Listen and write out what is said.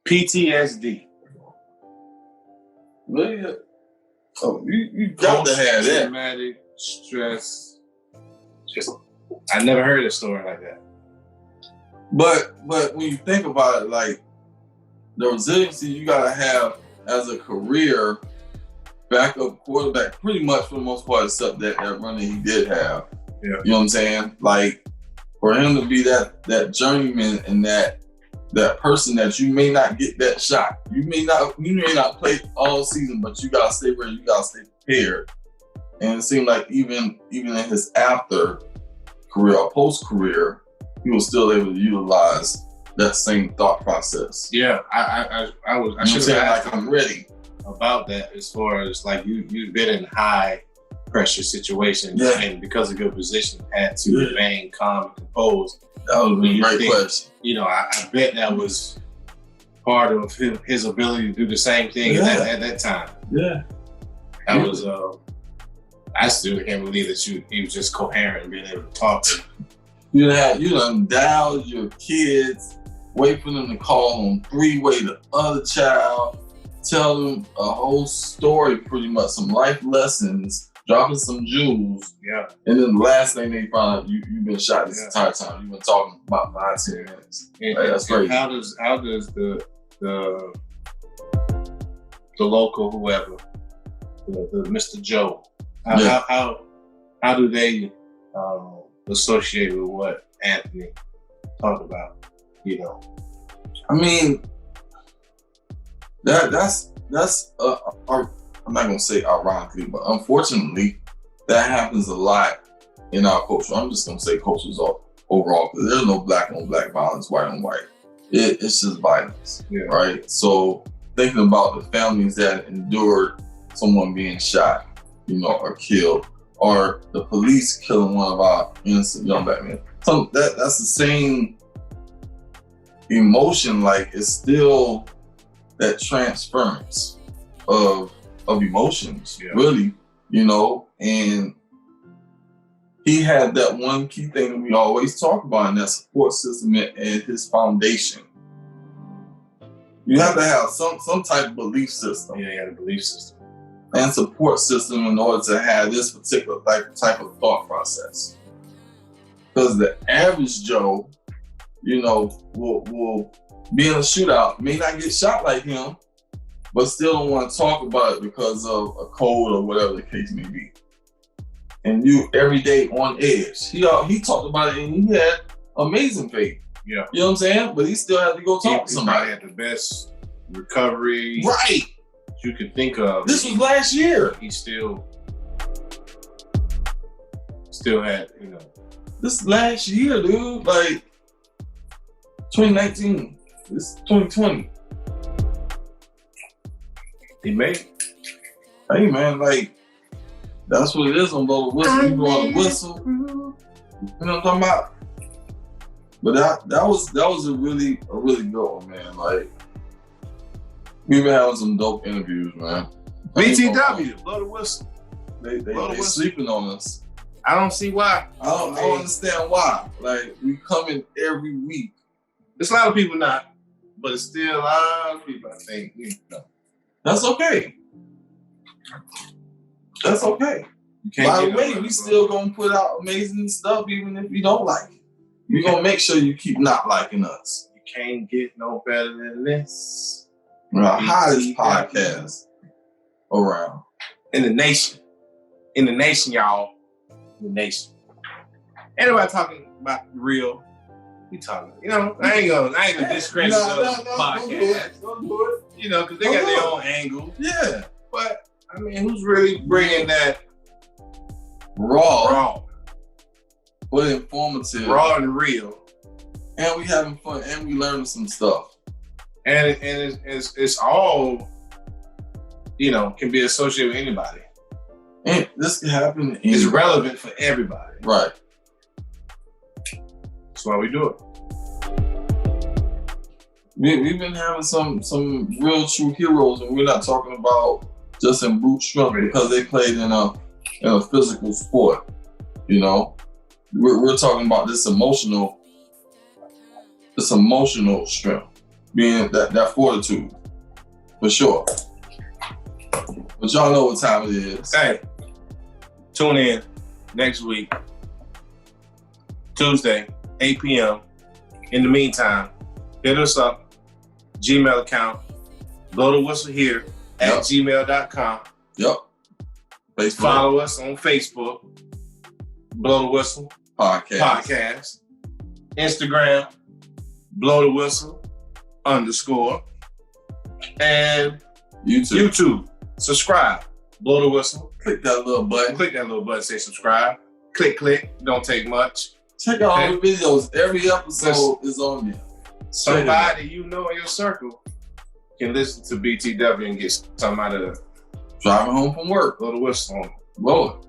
PTSD. Really? Oh, you got to have that. Traumatic stress. I never heard a story like that. But when you think about it, like the resiliency you gotta have as a career backup quarterback, pretty much for the most part, except that running he did have. Yeah. You know what I'm saying? Like for him to be that journeyman and that person that you may not get that shot. You may not play all season, but you gotta stay ready, you gotta stay prepared. And it seemed like even in his after career or post career, he was still able to utilize that same thought process. Yeah, I should have asked like I'm ready about that as far as like you've been in high pressure situations and because of your position had to remain calm and composed. That was a great question. You know, I bet that was part of his ability to do the same thing at that time. Yeah. That was I still can't believe that he was just coherent and being able to talk to you done dialed your kids, wait for them to call on three-way the other child, tell them a whole story, pretty much some life lessons, dropping some jewels. Yeah. And then the last thing they find out, you've been shot this entire time. You've been talking about 5-10 minutes. That's crazy. How does the local whoever, the Mr. Joe, how do they associate with what Anthony talked about? You know, I mean, that's I'm not gonna say ironically, but unfortunately, that happens a lot in our culture. I'm just gonna say cultures overall, because there's no black on black violence, white on white. It's just violence, right? So thinking about the families that endured someone being shot, or killed, or the police killing one of our innocent young black men. So that's the same emotion. Like it's still that transference of emotions, really, and he had that one key thing that we always talk about, and that support system and his foundation. You have to have some type of belief system. Yeah, he had a belief system. And support system in order to have this particular type of thought process. Because the average Joe, will be in a shootout, may not get shot like him, but still don't want to talk about it because of a code or whatever the case may be. And you every day on edge. He talked about it and he had amazing faith. Yeah. You know what I'm saying? But he still had to go talk to somebody. He had the best recovery. Right. You can think of. This was last year. He still had, This last year, dude. Like 2019. This 2020. He made it. Hey man, like that's what it is on Blow the Whistle. You blow the whistle. You know what I'm talking about? But that was a really good one, man. Like we've been having some dope interviews, man. BTW, Blow the Whistle. They sleeping on us. I don't see why. I don't understand why. Like we come in every week. There's a lot of people not, but it's still a lot of people. I think that's okay. That's okay. By the way, we still gonna put out amazing stuff, even if you don't like it. We're gonna make sure you keep not liking us. You can't get no better than this. We're the hottest podcast around. In the nation, y'all. In the nation. Anybody talking about real? We talking. I ain't gonna discredit those podcasts. Don't do it. Because they got their own angle. Yeah. But I mean, who's really bringing that raw, but informative, raw and real? And we having fun, and we learning some stuff. And it's all, can be associated with anybody. And this can happen. It's relevant for everybody. Right. That's why we do it. We've been having some real true heroes, and we're not talking about just in brute strength because they played in a physical sport. We're talking about this it's emotional strength, being that fortitude, for sure. But y'all know what time it is. Hey, tune in next week, Tuesday, 8 p.m. In the meantime, hit us up, Gmail account, blow the whistle here at gmail.com. Yep. Facebook. Follow us on Facebook, Blow the Whistle Podcast. Instagram, Blow the Whistle _ and YouTube. Subscribe, Blow the Whistle. Click that little button. Say subscribe. Click. Don't take much. Check out all the videos. Every episode is on there. Somebody you know in your circle can listen to BTW and get something out of it. Driving home from work. Blow the whistle on. Roll it.